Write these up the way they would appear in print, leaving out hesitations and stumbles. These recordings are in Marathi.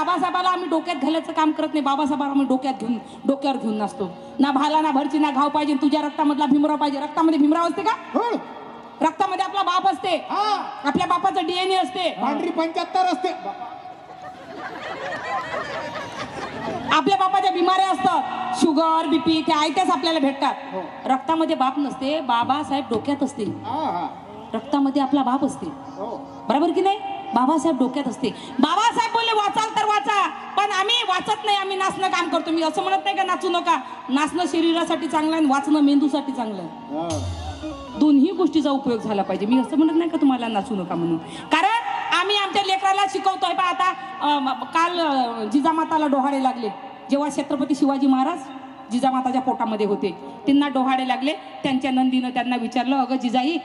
बाबासाहेबाला आम्ही डोक्यात घालायचं काम करत नाही. बाबासाहेबाला आम्ही डोक्यावर घेऊन नसतो. ना भाला ना भरची ना घाव पाहिजे. तुझ्या रक्तामधला भीमराव पाहिजे. रक्तामध्ये भीमराव असते का? रक्तामध्ये आपला बाप असते. आपल्या बापाचं DNA असते. पांढरी 75 असते. आपल्या बापाच्या बिमाऱ्या असतात. शुगर BP ते आयत्याच आपल्याला भेटतात. रक्तामध्ये बाप नसते. बाबासाहेब डोक्यात असते. रक्तामध्ये आपला बाप असते. बरोबर की नाही? बाबासाहेब डोक्यात असते. बाबासाहेब बोलले वाचाल तर वाचा, पण आम्ही वाचत नाही. आम्ही नाचणं काम करतो. मी असं म्हणत नाही का नाचू नका. नाचणं शरीरासाठी चांगलं आहे, वाचणं मेंदूसाठी चांगलं आहे. दोन्ही गोष्टीचा उपयोग झाला पाहिजे. मी असं म्हणत नाही का तुम्हाला नाचू नका म्हणून. कारण आम्ही आमच्या लेकराला शिकवतोय. पण आता काल जिजामाताला डोहाळे लागले. जेव्हा छत्रपती शिवाजी महाराज जिजामाताच्या पोटामध्ये होते, त्यांना डोहाळे लागले. त्यांच्या नंदीनं त्यांना विचारलं, अगं जिजाई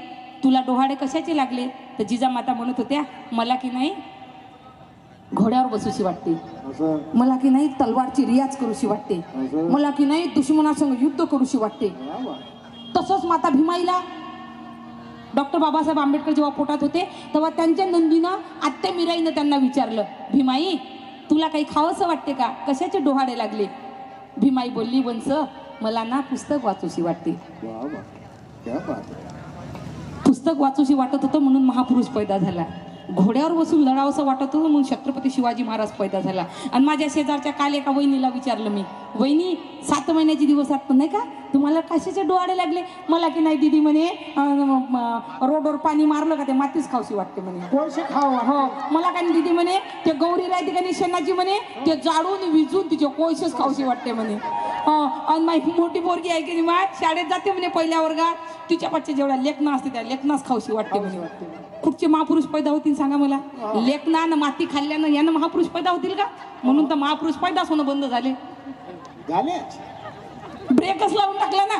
तुला डोहाळे कशाचे लागले? तर जिजामाता म्हणत होत्या, मला की नाही घोड्यावर बसूशी वाटते, मला की नाही तलवारची रियाज करूशी वाटते, मला की नाही दुश्मनासंग युद्ध करूशी वाटते. तसंच माता भीमाईला डॉक्टर बाबासाहेब आंबेडकर जेव्हा पोटात होते तेव्हा त्यांच्या नंदीनं आत्या मीराईनं त्यांना विचारलं, भीमाई तुला काही खावंसं वाटते का? कशाचे डोहाळे लागले? भीमाई बोलली, वंश मला ना पुस्तक वाचूशी वाटते. पुस्तक वाचूशी वाटत होतं म्हणून महापुरुष पैदा झाला. घोड्यावर बसून लढावंसं वाटत होतं म्हणून छत्रपती शिवाजी महाराज पैदा झाला. आणि माझ्या शेजारच्या काल एका वहिनीला विचारलं मी, वहिनी 7 महिन्याचे दिवस आहेत नाही का, तुम्हाला कशाचे डोहाळे लागले? मला की नाही दिदी म्हणे रोडवर पाणी मारलं का ते मातीच खावशी वाटते म्हणे. कोळसे खावा. हो. मला काय दिदी म्हणे ते गौरी राहते का निशाणाची म्हणे ते जाडून विजून तिचे कोळसेच खावशी वाटते म्हणे. आणि माझी मोठी पोरगी आहे की नाही शाळेत जाते म्हणे पहिल्या वर्गात, तिच्या पाठच्या जेवढ्या लेखना असते त्या लेखनाच खावशी वाटते म्हणे. कुठचे महापुरुष पैदा होतील सांगा मला? लेखनानं माती खाल्ल्यानं यानं महापुरुष पैदा होतील का? म्हणून तर महापुरुष पैदाच होणं बंद झाले. ब्रेकच लावून टाकला ना.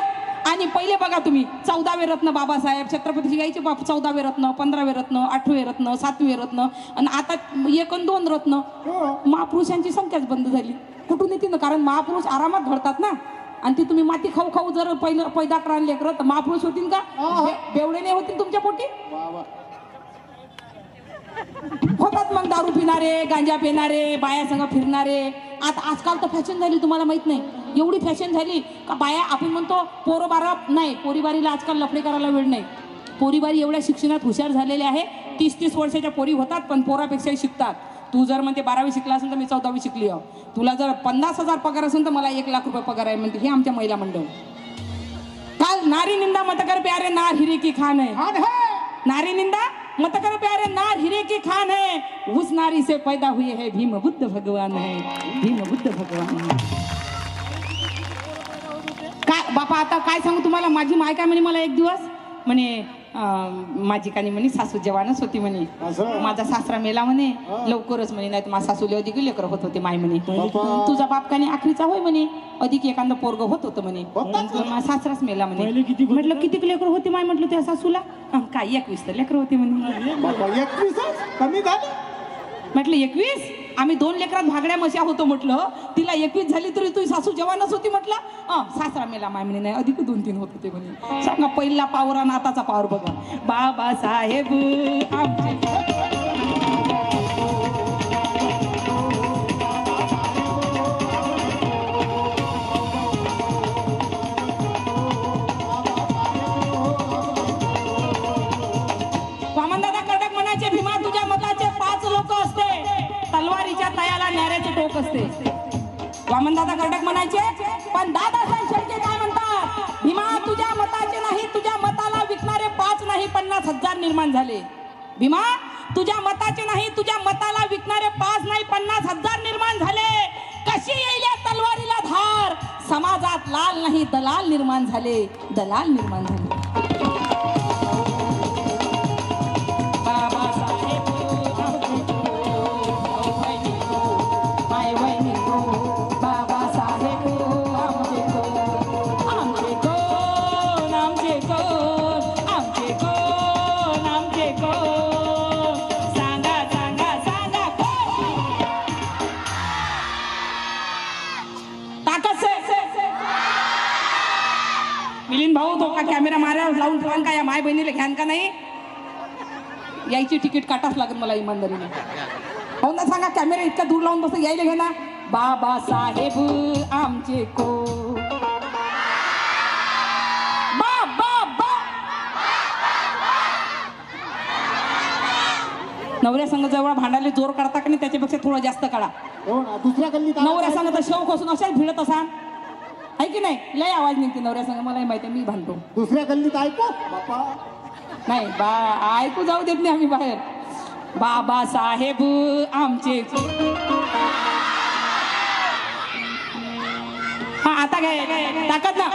आणि पहिले बघा तुम्ही 14वे रत्न बाबासाहेब, छत्रपती शिवाजीचे बाप 14वे रत्न, 15वे रत्न, 8वे रत्न, 7वे रत्न आणि आता 1 आणि 2 रत्न. महापुरुषांची संख्याच बंद झाली. कुठून येते ना? कारण महापुरुष आरामात घडतात ना. आणि ती तुम्ही माती खाऊ खाऊ जर पहिलं पैदा करा लेकरं तर महापुरुष होतील का? बेवडे नाही होतील तुमच्या पोटी? होतात मग दारू पिणारे, गांजा पिणारे, बाया संग फिरणारे. आता आजकाल तर फॅशन झाली, तुम्हाला माहित नाही. एवढी फॅशन झाली का बाया, आपण म्हणतो पोरं बारा नाही, पोरीबारीला आजकाल लफडे करायला वेळ नाही. पोरीबारी एवढ्या शिक्षणात हुशार झालेले आहे. 30-30 वर्षाच्या पोरी होतात पण पोरापेक्षाही शिकतात. तू जर म्हणते 12वी शिकला असेल तर मी 14वी शिकली आहे. तुला जर 50,000 पगार असेल तर मला 1 लाख रुपये पगार आहे म्हणते. हे आमच्या महिला मंडळ. काल नारी निंदा मत कर प्यारे नार हिरे की खान है. नारी निंदा मत कर प्यारे नार हिरे की खान है. उस नारी से पैदा हुए है भीम बुद्ध भगवान है. भीम बुद्ध भगवान है. काय बापा आता काय सांगू तुम्हाला. माझी माय काय म्हणे मला एक दिवस म्हणे, माझी कानी म्हणे सासू जवानच होती म्हणे. माझा सासरा मेला म्हणे लवकरच म्हणे, नाही तर माझ्या सासूले अधिक लेकर होत होते माय म्हणे. तुझा बाप कानी आखरीचा होय म्हणे, अधिक एखादं पोरग होत होतं म्हणे. माझा सासराच मेला म्हणे. म्हटलं किती लेकर होते माय? म्हटलं त्या सासूला काय 21 तर लेकर होते म्हणे. 21 कमी झाले. म्हटलं 21? आम्ही 2 लेकरात भागड्या मशा होतो म्हटलं. तिला 21 झाली तरी तुझी सासू जवानच होती म्हटलं. सासरा मेला माय म्हणे, नाही अधिक 2-3 होत होते म्हणे. सांगा पहिला पावर आणि आताचा पावर बघा. बाबासाहेब आमचे वामनदादा कर्डक म्हणायचे, भीमा तुझ्या मताचे 5 लोक असते, तलवारीच्या तयाला न्याऱ्याचे टोक असते. वामनदादा कर्डक म्हणायचे. पण दादासाहेब शेळके काय म्हणतात? भीमा तुझ्या मताचे नाही, तुझ्या मताला विकणारे 5 नाही 50,000 निर्माण झाले. भीमा तुझ्या मताचे नाही, तुझ्या मताला विकणारे 5 नाही 50,000 निर्माण झाले. कशी येईल या तलवारीला धार? समाजात लाल नाही दलाल निर्माण झाले. दलाल निर्माण झाले. मिलिंद भाऊ तो का कॅमेरा मारा लावून ठेवान का? या माय बहिणीला घ्यान का नाही? यायची तिकीट काटाच लागत मला इमानदारीने. हो ना, सांगा कॅमेरा इतका दूर लावून बस यायला घे ना. बाबासाहेब आमचे को नवऱ्या संघ जवळ भांडायला जोर काढता का नाही त्याच्यापेक्षा थोडं जास्त काढा. हो ना, दुसऱ्या गल्लीत नवऱ्या संघ तर शेव खोसून अशाच भिडत असा आहे की नाही. लय आवाज निघते नवऱ्या संघ, मलाही माहिती आहे, मी भांडतो. दुसऱ्या गल्लीत ऐकू बापा. नाही ऐकू जाऊ देत नाही आम्ही बाहेर. बाबासाहेब आमचे. हा आता काय ताकद ना.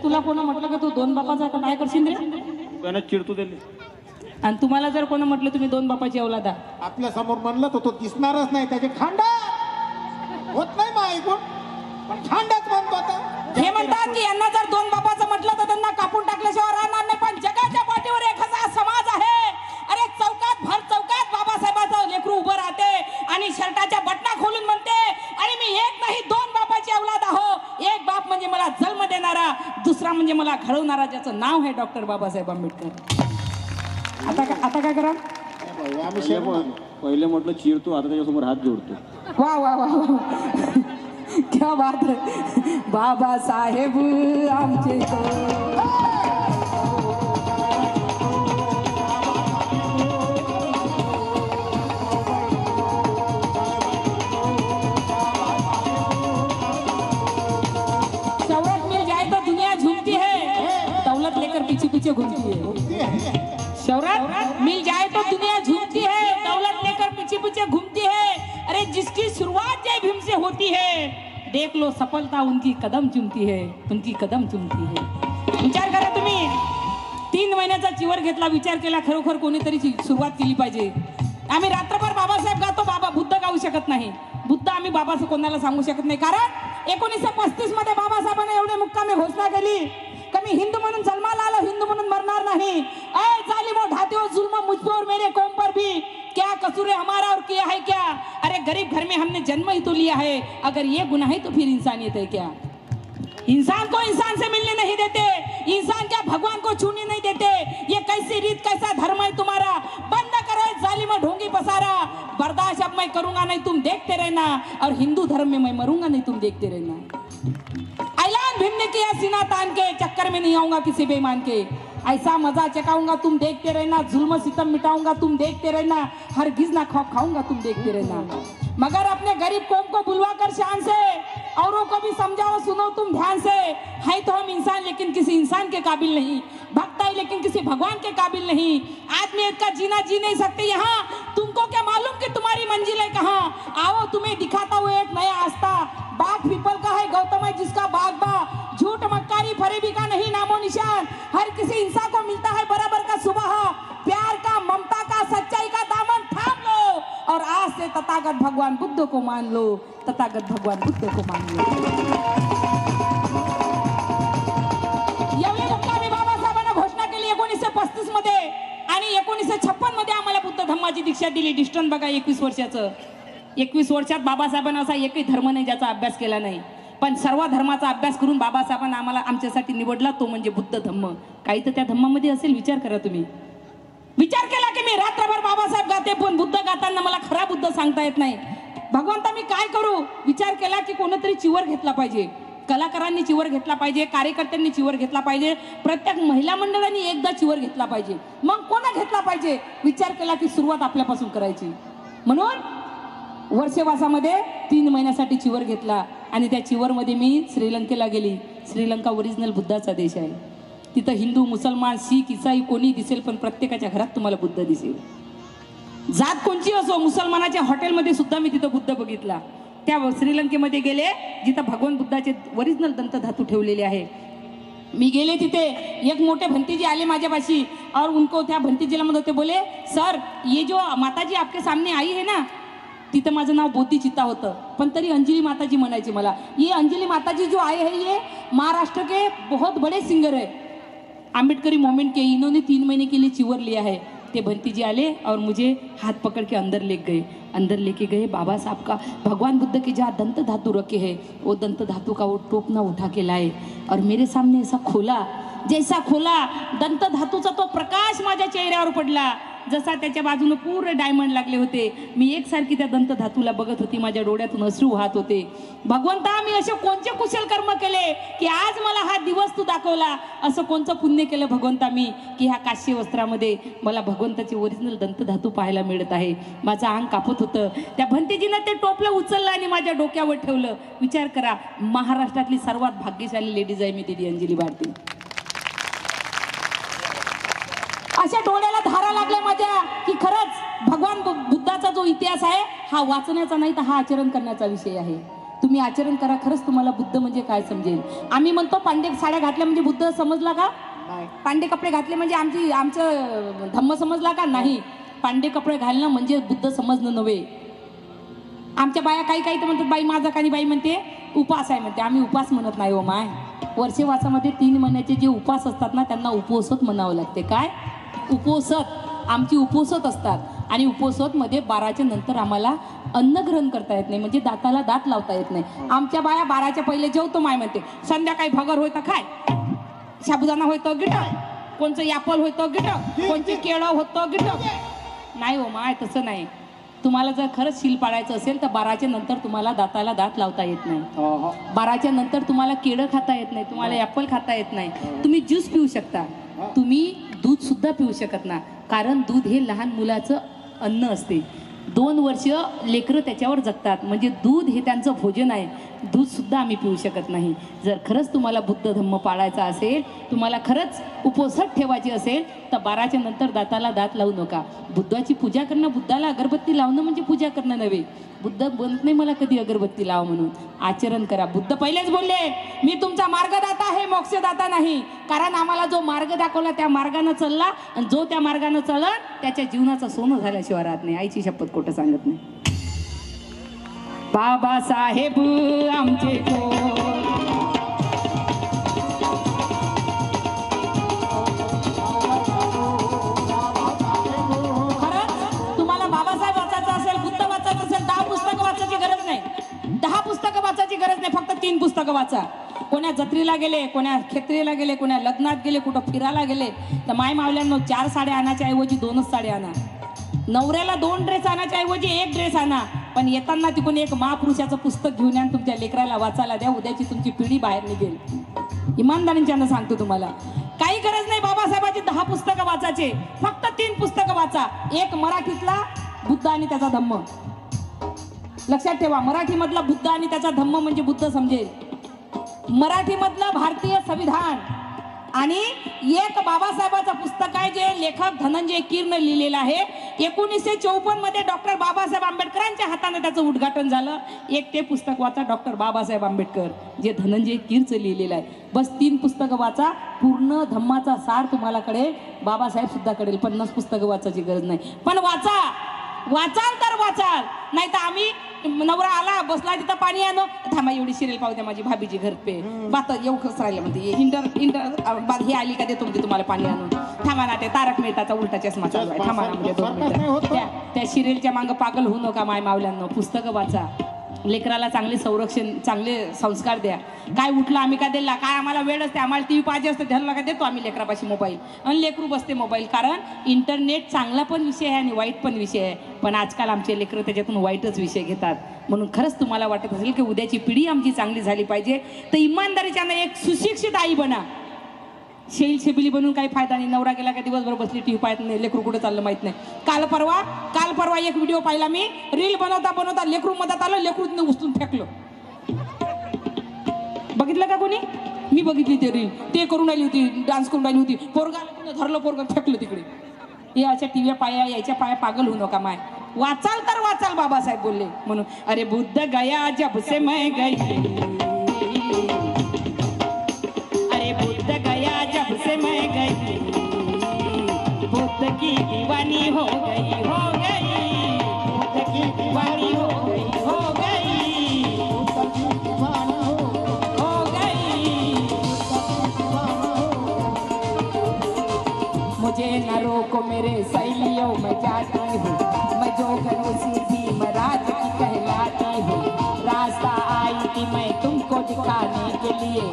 तुला कोण म्हटलं का तू दोन बापाचा काय करशील रे? चिडतो दिली. आणि तुम्हाला जर कोण म्हटलं तुम्ही दोन बापाची औलादा, आपल्या समोर म्हणलं तर तो दिसणारच नाही. त्याचे खांडा होत नाही मग ऐकून, पण खांडाच म्हणतो आता. हे म्हणतात की यांना जर दोन बापाचं म्हटलं तर त्यांना कापून टाकल्याशिवाय राहणार नाही. पण जगाच्या पाठीवर एक असा समाज आहे, अरे चौकात भर चौकात बाबासाहेबाचं लेकरू उभं राहते आणि शर्टाच्या बटना खोलून म्हणते अरे मी एक नाही दोन बापाची औलाद आहो. एक बाप म्हणजे मला जन्म देणारा, दुसरा म्हणजे मला घडवणारा, ज्याचं नाव आहे डॉक्टर बाबासाहेब आंबेडकर. आता काय करा? पहिले म्हटलं चिरतो, आता त्याच्यासमोर हात जोडतो. वा वा वा वा, क्या बात है. बाबासाहेब आमचे पीछे घूमती है. शौहरत मिल जाए तो दुनिया झूमती है, दौलत लेकर पीछे पीछे घूमती है. अरे जिसकी शुरुआत जय भीम से होती है, देख लो सफलता उनकी कदम चुमती है, उनकी कदम चुमती है. विचार करा तुम्ही, 3 महिन्याचा चिवर घेतला, विचार केला खरोखर कोणीतरी सुरुवात केली पाहिजे. आम्ही रात्रभर बाबासाहेब गातो, बाबा बुद्ध गाऊ शकत नाही. बुद्ध आम्ही बाबाचं कोणाला सांगू शकत नाही, कारण 1935 मध्ये बाबासाहेबांनी एवढे मुक्कामी घोषणा केली कि मैं हिंदू म्हणून जन्माला आलो, हिंदू म्हणून मरणार नहीं. ऐ जालिमो ढाते हो जुल्म मुझ पर और मेरे कौम पर भी, क्या कसूर है हमारा और किया है क्या? अरे गरीब घर में हमने जन्म ही तो लिया है, अगर ये गुनाह है तो फिर इंसानियत है क्या? इंसान को इंसान से मिलने नहीं देते, इंसान क्या भगवान को छूने नहीं देते. ये कैसी रीत, कैसा धर्म है तुम्हारा? बंद करो जालिम ढोंगी पसारा. बर्दाश्त अब मैं करूंगा नहीं, तुम देखते रहना, और हिंदू धर्म में मैं मरूंगा नहीं, तुम देखते रहना. ऐलान भीम ने किया सीना तान के, चक्कर में नहीं आऊंगा किसी बेईमान के. ऐसा मजा चकाऊंगा तुम देखते रहना, जुल्म सितम मिटाऊंगा तुम देखते रहना, हरगिज ना खौफ खाऊंगा तुम देखते रहना. मगर अपने गरीब कौम को बुलवा कर शान से, औरों को भी समझाओ सुनो तुम ध्यान से. है तो हम इंसान लेकिन किसी इंसान के काबिल नहीं, भक्त है लेकिन किसी भगवान के काबिल नहीं. आदमी का जीना जी नहीं सकते यहाँ, तुमको क्या मालूम कि तुम्हारी मंजिल है कहाँ? आओ तुम्हें दिखाता हूँ एक नया आस्था. बाग पीपल का है, गौतम है जिसका बाग बा. झूठ मक्कारी फरेबी का नहीं नामो निशान. हर किसी इंसान को मिलता है बराबर का सुबह. प्यार का, ममता का, सच्चाई का दामन थाम लो, और आज से तथागत भगवान बुद्ध को मान लो, तथागत भगवान बुद्ध को मान लो. एवढे मुक्कामी बाबासाहेबांना घोषणा केली 1935 मध्ये, आणि 1956 मध्ये आम्हाला बुद्ध धम्माची दीक्षा दिली. डिस्टन्स बघा 21 वर्षाचं. 21 वर्षात बाबासाहेबांना असा एकही धर्म नाही ज्याचा अभ्यास केला नाही, पण सर्व धर्माचा अभ्यास करून बाबासाहेबांना आम्हाला आमच्यासाठी निवडला, तो म्हणजे बुद्ध धम्म. काही तर त्या धम्मामध्ये असेल, विचार करा तुम्ही. विचार केला की मी रात्रभर बाबासाहेब गाते, पण बुद्ध गाताना मला खरा बुद्ध सांगता येत नाही. भगवंता मी काय करू? विचार केला की कोणीतरी चिवर घेतला पाहिजे. कलाकारांनी चिवर घेतला पाहिजे, कार्यकर्त्यांनी चिवर घेतला पाहिजे, प्रत्येक महिला मंडळांनी एकदा चिवर घेतला पाहिजे. मग कोणा घेतला पाहिजे विचार केला की सुरुवात आपल्यापासून करायची. म्हणून वर्षवासामध्ये 3 महिन्यासाठी चिवर घेतला आणि त्या चिवरमध्ये मी श्रीलंकेला गेली. श्रीलंका ओरिजिनल बुद्धाचा देश आहे. तिथं हिंदू, मुसलमान, शीख, इसाई कोणी दिसेल, पण प्रत्येकाच्या घरात तुम्हाला बुद्ध दिसेल. जात कोणची असो, मुसलमानाच्या हॉटेलमध्ये सुद्धा मी तिथं बुद्ध बघितला. त्या श्रीलंकेमध्ये गेले जिथं भगवान बुद्धाचे ओरिजिनल दंतधातू ठेवलेले आहे. मी गेले तिथे, एक मोठे भंतीजी आले माझ्यापाशी और उनको त्या भंतीजीला म्हणत होते, बोले सर ये जो माताजी आपके सामने आई है ना, तिथं माझं नाव बोती चित्ता होतं पण तरी अंजली माताजी म्हणायची मला. ये अंजली माताजी जो आए है ये महाराष्ट्र के बहुत बड़े सिंगर है, आम्बेडकरी मोमेंट के, इन्होंने 3 महीने के लिए चिवर लिया है. ते भंती जी आले और मुझे हाथ पकड़ के अंदर ले गए. अंदर लेके गए. बाबा साहब का भगवान बुद्ध के जहाँ दंत धातु रखे हैं वो दंत धातु का वो टोपना उठा के लाए और मेरे सामने ऐसा खोला. जैसा खोला दंत धातूचा तो प्रकाश माझ्या चेहऱ्यावर पडला, जसा त्याच्या बाजूने पूर्ण डायमंड लागले होते. मी एकसारखी त्या दंत धातूला बघत होती. माझ्या डोळ्यातून अश्रू वाहत होते. भगवंता मी असे कोणते कुशल कर्म केले की आज मला हा दिवस तू दाखवला. असं कोणतं पुण्य केलं भगवंता मी की ह्या काश्य वस्त्रामध्ये मला भगवंताचे ओरिजिनल दंत धातू पाहायला मिळत आहे. माझं अंग कापत होतं. त्या भंतेजीनं ते टोपलं उचललं आणि माझ्या डोक्यावर ठेवलं. विचार करा, महाराष्ट्रातली सर्वात भाग्यशाली लेडीज आहे मी दीदी अंजली भारती. अशा डोळ्याला धारा लागल्या माझ्या की खरंच भगवान बुद्धाचा जो इतिहास आहे हा वाचण्याचा नाही तर हा आचरण करण्याचा विषय आहे. तुम्ही आचरण करा, खरंच तुम्हाला बुद्ध म्हणजे काय समजेल. आम्ही म्हणतो पांडे साड्या घातल्या म्हणजे बुद्ध समजला का? पांडे कपडे घातले म्हणजे आमचं धम्म समजला का? नाही. पांडे कपडे घालणं म्हणजे बुद्ध समजणं नव्हे. आमच्या बाया काही काही तर म्हणतात बाई माझा काही बाई म्हणते उपास आहे म्हणते. आम्ही उपास म्हणत नाही हो माय. वर्षवासामध्ये 3 महिन्याचे जे उपास असतात ना त्यांना उपोषत म्हणावं लागते. काय उपोषत? आमची उपोषत असतात आणि उपोषतमध्ये 12च्या नंतर आम्हाला अन्न ग्रहण करता येत नाही, म्हणजे दाताला दात लावता येत नाही. आमच्या बाया 12च्या पहिले जेवतो माय म्हणते. संध्याकाळी भगर होय तर खाय, साबुदाणा होय तर गिटक, कोणचं ॲपल होय तर गिटक, कोणचे केळं होतं गिटक. नाही हो माय, तसं नाही. तुम्हाला जर खरंच शील पाळायचं असेल तर 12च्या नंतर तुम्हाला दाताला दात लावता येत नाही. 12च्या नंतर तुम्हाला केळं खाता येत नाही, तुम्हाला ॲपल खाता येत नाही. तुम्ही ज्यूस पिऊ शकता, तुम्ही दूध सुद्धा पिऊ शकत ना, कारण दूध हे लहान मुलाचं अन्न असते. 2 वर्ष लेकरं त्याच्यावर जगतात, म्हणजे दूध हे त्यांचं भोजन आहे. दूध सुद्धा आम्ही पिऊ शकत नाही. जर खरंच तुम्हाला बुद्ध धम्म पाळायचा असेल, तुम्हाला खरंच उपोषण ठेवायची असेल तर 12च्या नंतर दाताला दात लावू नका. बुद्धाची पूजा करणं, बुद्धाला अगरबत्ती लावणं म्हणजे पूजा करणं नव्हे. बुद्ध बोलत नाही मला कधी अगरबत्ती लाव म्हणून. आचरण करा. बुद्ध पहिलेच बोलले मी तुमचा मार्गदाता आहे, मोक्षदाता नाही. कारण आम्हाला जो मार्ग दाखवला त्या मार्गानं चालला आणि जो त्या मार्गानं चालला त्याच्या जीवनाचं सोनं झाल्याशिवाय राहत नाही. आईची शपथ खोटं सांगत नाही. बाबासाहेब आमचे गरज नाही. फक्त 3 पुस्तकं वाचा. कोण्या जत्रेला गेले, कोण्या खेत्रीला गेले, कोण्या लग्नात गेले, कुठं फिरायला गेले तर माय मावल्यांनो 4 साड्या आणायच्या ऐवजी 2च साड्या आणा. नवऱ्याला 2 ड्रेस आणायच्या ऐवजी 1 ड्रेस आणा. पण येताना तिकडून एक महापुरुषाचं पुस्तक घेऊन या, तुमच्या लेकराला वाचायला द्या. उद्याची तुमची पिढी बाहेर निघेल. इमानदारीच्यानं सांगतो तुम्हाला. काही गरज नाही बाबासाहेबांची 10 पुस्तकं वाचायचे. फक्त 3 पुस्तकं वाचा. एक मराठीतला बुद्ध आणि त्याचा धम्म. लक्षात ठेवा, मराठीमधला बुद्ध आणि त्याचा धम्म म्हणजे बुद्ध समजेल. मराठीमधलं भारतीय संविधान आणि एक बाबासाहेबाचं पुस्तक आहे जे लेखक धनंजय कीरनं लिहिलेलं आहे. 1954 मध्ये डॉक्टर बाबासाहेब आंबेडकरांच्या हाताने त्याचं उद्घाटन झालं. एक ते पुस्तक वाचा, डॉक्टर बाबासाहेब आंबेडकर, जे धनंजय कीरचं लिहिलेलं आहे. बस 3 पुस्तकं वाचा, पूर्ण धम्माचा सार तुम्हाला कळेल. बाबासाहेब सुद्धा कळेल. 50 पुस्तकं वाचायची गरज नाही. पण वाचा, वाचाल तर वाचाल, नाही तर आम्ही नवरा आला बसला तिथं पाणी आणो, थांबा एवढी सिरियल पाहू द्या माझी भाभीची घर पे बात एवढंच राहिलं म्हणते. इंटर हे आली का देतो म्हणजे तुम्हाला पाणी आणून. थांबा ना, ते तारक मेहताचा उलटा चष्मा चालू आहे. थांबा ना म्हणजे 2 मिनिटं. त्या सिरियलच्या मागं पागल होऊ नका माय मावल्यांनो. पुस्तकं वाचा, लेकराला चांगले संरक्षण, चांगले संस्कार द्या. काय उठलं आम्ही का दिला, काय आम्हाला वेळ असते, आम्हाला टी व्ही पाहिजे असते, त्याला का देतो आम्ही लेकरापाशी मोबाईल, आणि लेकरू बसते मोबाईल. कारण इंटरनेट चांगला पण विषय आहे आणि वाईट पण विषय आहे, पण आजकाल आमचे लेकरं त्याच्यातून वाईटच विषय घेतात. म्हणून खरंच तुम्हाला वाटत असेल की उद्याची पिढी आमची चांगली झाली पाहिजे, तर इमानदारीच्यानं एक सुशिक्षित आई बना. शेल शेबिली बनून काही फायदा नाही. नवरा गेला का दिवसभर बसली टी व्ही पाहत नाही, लेकरू कुठं चाललं माहित नाही. काल परवा एक व्हिडिओ पाहिला मी, रील बनवता लेकरू मदत आलं, लेकरू उचलून फेकलं. बघितलं का कोणी? मी बघितली ते रील. ते करून राहिली होती, डान्स करून राहिली होती, पोरगा धरलं, पोरगा फेकलं तिकडे. हे अशा टीव्ही पाया, याच्या पाया पागल होऊ नका माय. वाचाल तर वाचाल, बाबासाहेब बोलले म्हणून. अरे बुद्ध गया जब से मैं गई, अरे बुद्ध गया जब से मैं गई, बुद्ध की दीवानी हो गई, हो गई, बुद्ध की दीवानी हो गई, हो गई, बुद्ध की दीवानी हो गई. मुझे न रोको मेरे सहेलियों, मैं जाती हूँ, मैं जोगन उसी भी महाराज की कहलाती हूँ. रास्ता आई थी मैं तुमको दिखाने के लिए,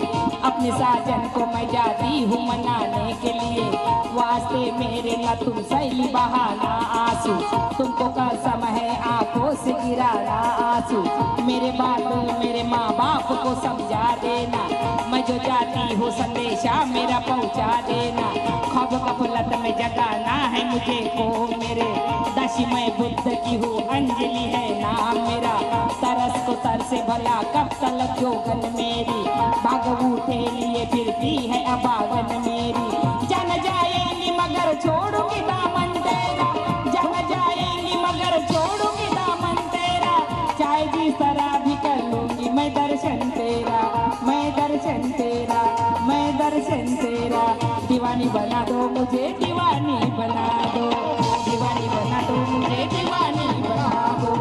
अपने साजन को मैं जाती हूँ मनाने के लिए. वास्ते मेरे न तुम सहेली बहाना आंसू, तुमको कसम है आंखों से गिराना आंसू. मेरे बाप मेरे माँ बाप को समझा देना, मैं जो जाती हूँ संदेशा मेरा पहुँचा देना. ख्वाब गफलत में जगाना है मुझे को मेरे, दासी मैं बुद्ध की हूँ, अंजलि है नाम मेरा. तरस को तर से भला कब तलक जोगन मेरी, भाग उठे लिए फिरती है अबागन मेरी. जन जाएंगी मगर छोड़ूंगी दामन तेरा, जन जाएंगी मगर छोड़ूंगी दामन तेरा. चाहे जिस तरह भी कर लूंगी मैं दर्शन तेरा, मैं दर्शन तेरा, मैं दर्शन तेरा. दीवानी बना दो मुझे, दीवानी बना दो, दीवानी बना दो मुझे, दीवानी बना दो,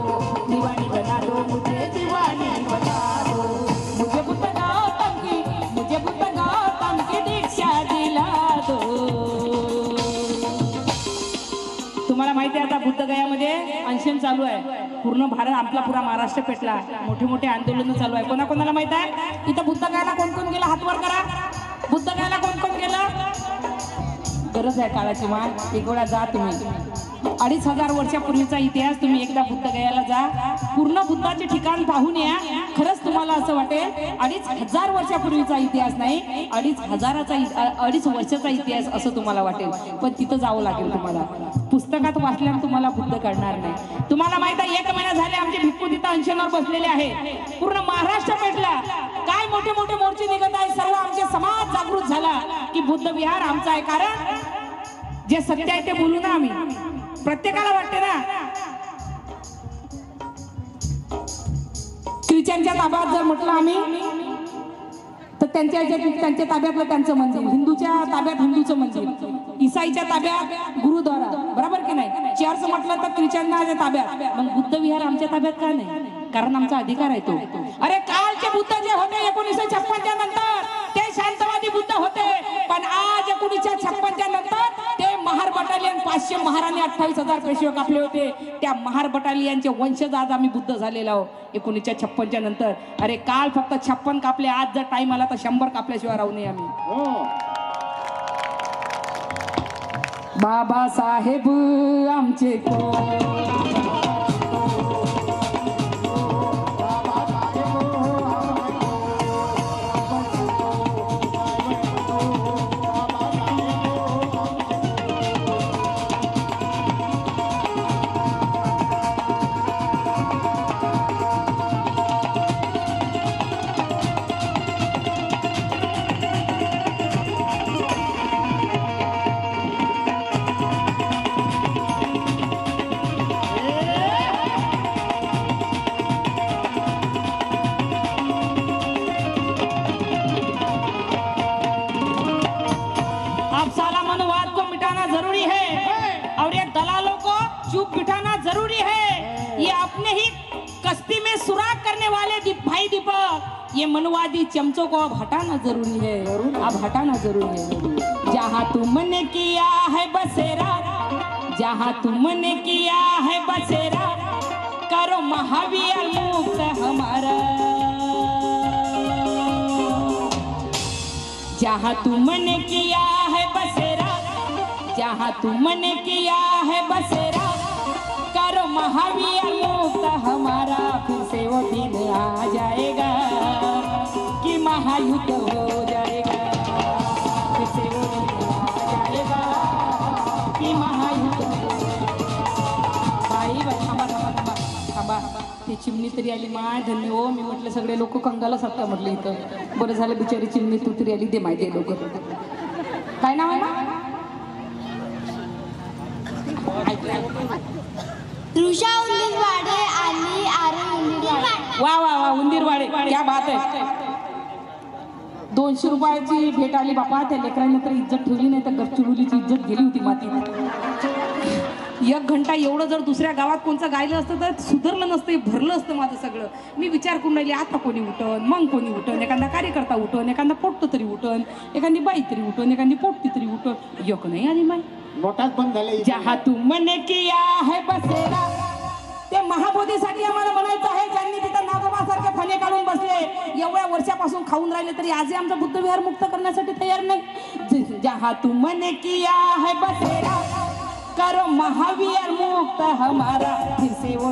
दीवानी बना दो मुझे, दीवानी बना दो. मुझे बुद्ध गौतम की, मुझे बुद्ध गौतम की दीक्षा दिला दो. तुम्हाला माहिती आहे आता बुद्ध गयामध्ये अनशन चालू आहे. पूर्ण भारत, आपला पुरा महाराष्ट्र पेटला, मोठे मोठे आंदोलन चालू आहे. कोणाकोणाला माहित आहे इथं बुद्ध गयाला कोण कोण गेला? हात वर करा. बुद्ध गयाला कोण कोण गेलं? गरज आहे काळाची मान, एक वेळा जा तुम्ही. 2500 वर्षापूर्वीचा इतिहास, तुम्ही एकदा बुद्ध गयाला जा, पूर्ण बुद्धाचे ठिकाण पाहून या. खरंच तुम्हाला असं वाटेल 2500 वर्षापूर्वीचा इतिहास नाही, 2500 वर्षाचा इतिहास असं तुम्हाला वाटेल. पण तिथं जावं लागेल तुम्हाला. पुस्तकात वाचल्यावर तुम्हाला बुद्ध कळणार नाही. तुम्हाला माहित आहे 1 महिना झाले आमचे भिक्खू तिथं अंशनावर बसलेले आहे. पूर्ण महाराष्ट्र पेटला. काय मोठे मोठे मोर्चे निघत आहे. सर्व आमचे समाज जागृत झाला की बुद्ध विहार आमचं आहे. कारण जे सत्य आहे ते बोलू ना आम्ही. प्रत्येकाला वाटते ना. ख्रिश्चनच्या ताब्यात जर म्हटलं आम्ही तर त्यांच्या ताब्यातलं त्यांचं मंदिर, हिंदूच्या ताब्यात हिंदूचं मंदिर, ईसाईच्या ताब्यात गुरुद्वारा, बरोबर की नाही. चर्च म्हटलं तर ख्रिश्चनच्या ताब्यात. मग बुद्ध विहार आमच्या ताब्यात का नाही? कारण आमचा अधिकार आहे तो. अरे कालचे बुद्ध जे होते 1956 नंतर ते शांतवादी बुद्ध होते, पण आज 1956 नंतर ते महार बटालियन 500 महाराणी 28,000 पेशवे कापले होते. त्या महार बटालियनचे वंशज आज आम्ही बुद्ध झालेलो आहोत 1956 नंतर. अरे काल फक्त 56 कापले, आज जर टाइम आला तर 100 कापल्याशिवाय राहू नये आम्ही. बाबासाहेब आमचे ये मनवादी चमचों को अब हटाना जरूरी है, अब हटाना जरूरी है. जहाँ तुमने किया है बसेरा, जहाँ तुमने किया है बसेरा, करो महावीर मुक्त हमारा. जहाँ तुमने किया है बसेरा, जहाँ तुमने किया है बसेरा, करो महावीर मुक्त हमारा, फिर से वो दिन आ जाएगा कि महायुद्ध हो जाएगा, फिर से वो दिन आ जाएगा की महायुद्ध. बाई थांबा थांबा थांबा थांबा, ती चिमणी तरी आली. माय धन्य हो. मी म्हटलं सगळे लोक कंगाला सत्ता म्हटलं इथं. बरं झालं बिचारी चिमणी तू तरी आली. दे माहिती आहे लोक. काय नाव आहे ना? तृषा उंदीरवाडे आणि आरे उंदीरवाडे. वा वा वा उंदीरवाडे, क्या बात आहे. 200 रुपयाची भेट आली बापा. त्या लेकरांनी तर इज्जत ठेवली नाही तर गपचुलीची इज्जत गेली होती मातीत. 1 घंटा एवढं जर दुसऱ्या गावात कोणचं गायलं असतं तर सुधारलं नसतं, भरलं असतं माझं सगळं. मी विचार करून राहिली आता कोणी उठन, मग कोणी उठन, एखादा कार्यकर्ता उठन, एखादा पोट्ट तरी उठन, एखादी बाई तरी उठन, एखादी पोट्टी तरी उठन. एक नाही आली माई. मोठाच बंद झाले. जहाँ तुमने किया है बसेरा, ते महाबोधीसाठी आम्हाला म्हणायचं आहे. ज्यांनी तिथं नागोबासारखे फणे काढून बसले, एवढ्या वर्षापासून खाऊन राहिले तरी आजही आमचा बुद्ध विहार मुक्त करण्यासाठी तयार नाही. जहाँ तुमने किया है बसेरा, करो महावीर मुक्त हमारा, फिर से वो